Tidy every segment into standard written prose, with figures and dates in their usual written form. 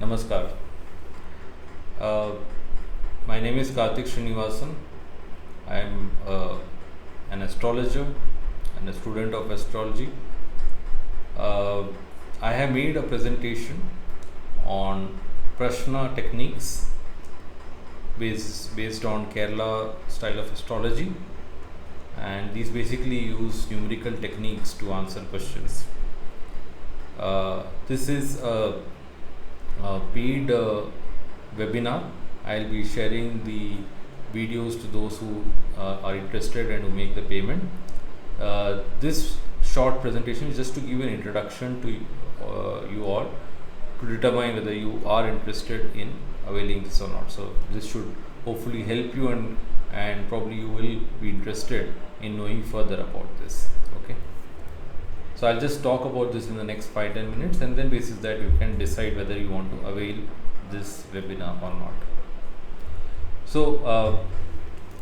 Namaskar. Uh, my name is Kartik Srinivasan. I am an astrologer and a student of astrology. Uh, I have made a presentation on Prashna techniques based on Kerala style of astrology, and these basically use numerical techniques to answer questions. This is a paid webinar. I'll be sharing the videos to those who are interested and who make the payment. This short presentation is just to give an introduction to you all to determine whether you are interested in availing this or not. So this should hopefully help you, and probably you will be interested in knowing further about this. Okay. So I'll just talk about this in the next 5-10 minutes, and then basis that you can decide whether you want to avail this webinar or not. So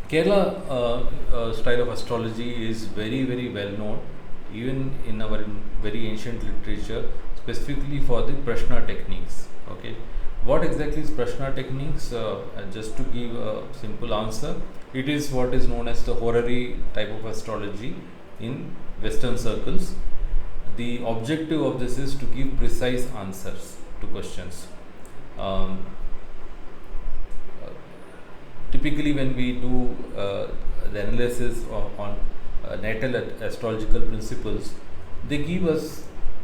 Kerala style of astrology is very well known, even in our very ancient literature, specifically for the Prashna techniques. Okay, what exactly is Prashna techniques? Just to give a simple answer, it is what is known as the horary type of astrology in Western circles. The objective of this is to give precise answers to questions. Typically, when we do the analysis on natal astrological principles, they give us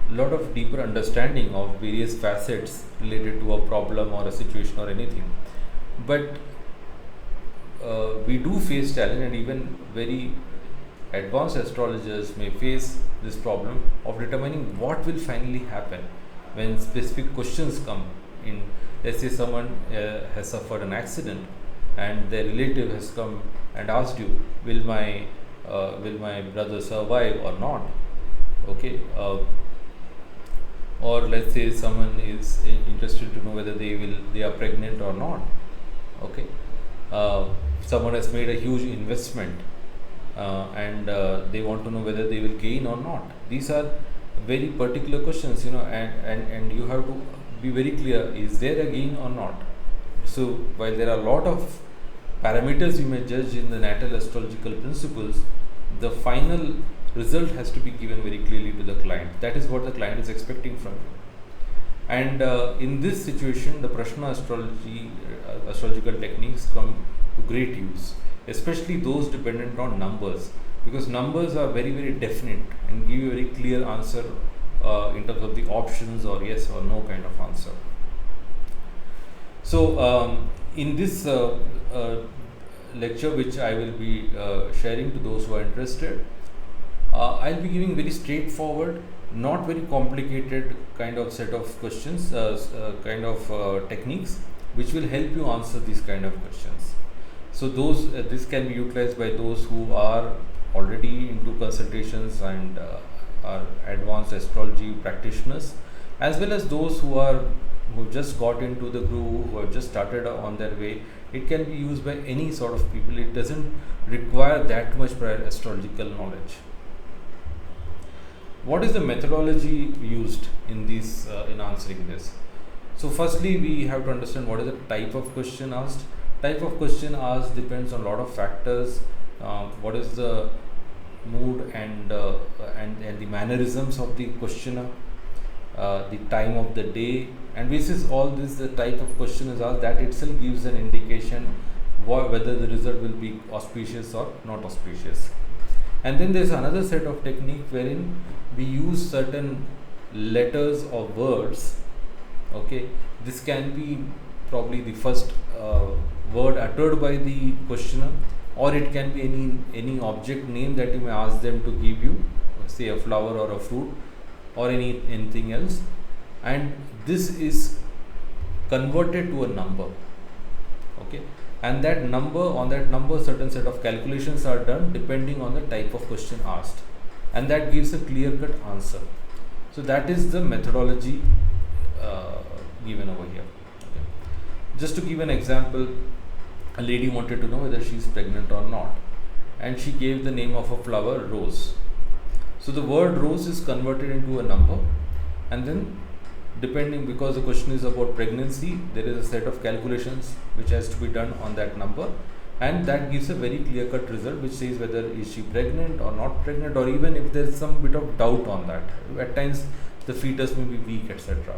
a lot of deeper understanding of various facets related to a problem or a situation or anything. But we do face challenge, and even very advanced astrologers may face this problem of determining what will finally happen when specific questions come in. Let's say someone has suffered an accident, and their relative has come and asked you, will my brother survive or not? Okay. Or let's say someone is interested to know whether they are pregnant or not. Okay. Someone has made a huge investment, and they want to know whether they will gain or not. These are very particular questions, and you have to be very clear, is there a gain or not? So while there are a lot of parameters you may judge in the natal astrological principles, the final result has to be given very clearly to the client. That is what the client is expecting from you. And in this situation, the Prashna astrological techniques come to great use, especially those dependent on numbers, because numbers are very definite and give you a very clear answer in terms of the options or yes or no kind of answer. So in this lecture, which I will be sharing to those who are interested, I'll be giving very straightforward, not very complicated kind of set of questions, techniques which will help you answer these kind of questions. So this can be utilized by those who are already into consultations and are advanced astrology practitioners, as well as those who just got into the groove, who have just started on their way. It can be used by any sort of people. It doesn't require that much prior astrological knowledge. What is the methodology used in answering this? So firstly, we have to understand what is the type of question asked. Type of question asked depends on a lot of factors. What is the mood and the mannerisms of the questioner, the time of the day, and basis all this, the type of question is asked, that itself gives an indication whether the result will be auspicious or not auspicious. And then there's another set of technique wherein we use certain letters or words. Okay, this can be probably the first word uttered by the questioner, or it can be any object name that you may ask them to give you, say a flower or a fruit or anything else, and this is converted to a number. Okay, and on that number certain set of calculations are done depending on the type of question asked, and that gives a clear cut answer. So that is the methodology given over here. Okay. Just to give an example, a lady wanted to know whether she is pregnant or not, and she gave the name of a flower, rose. So the word rose is converted into a number, and then depending, because the question is about pregnancy, there is a set of calculations which has to be done on that number, and that gives a very clear cut result which says whether is she pregnant or not pregnant, or even if there is some bit of doubt on that. At times the fetus may be weak, etc.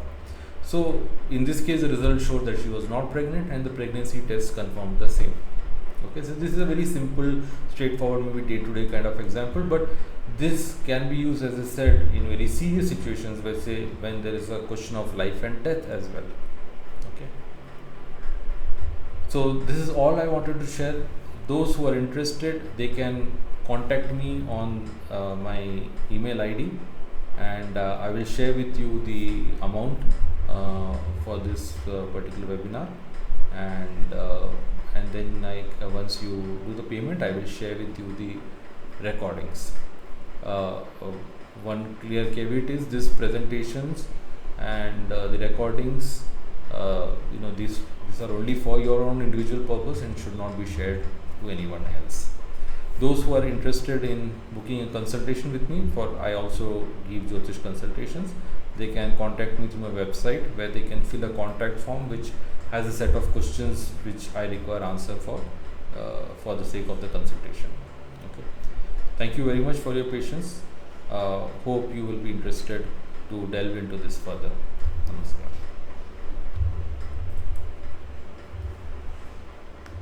So in this case the result showed that she was not pregnant, and the pregnancy test confirmed the same. Okay, so this is a very simple, straightforward, maybe day-to-day kind of example, but this can be used, as I said, in very serious situations, let's say when there is a question of life and death as well. Okay. So this is all I wanted to share. Those who are interested, they can contact me on my email ID, and I will share with you the amount for this particular webinar, and then once you do the payment, I will share with you the recordings. One clear caveat is these presentations and the recordings, these are only for your own individual purpose and should not be shared to anyone else. Those who are interested in booking a consultation with me, for I also give Jyotish consultations, they can contact me through my website, where they can fill a contact form which has a set of questions which I require answer for the sake of the consultation. Okay. Thank you very much for your patience. Hope you will be interested to delve into this further. Namaskar.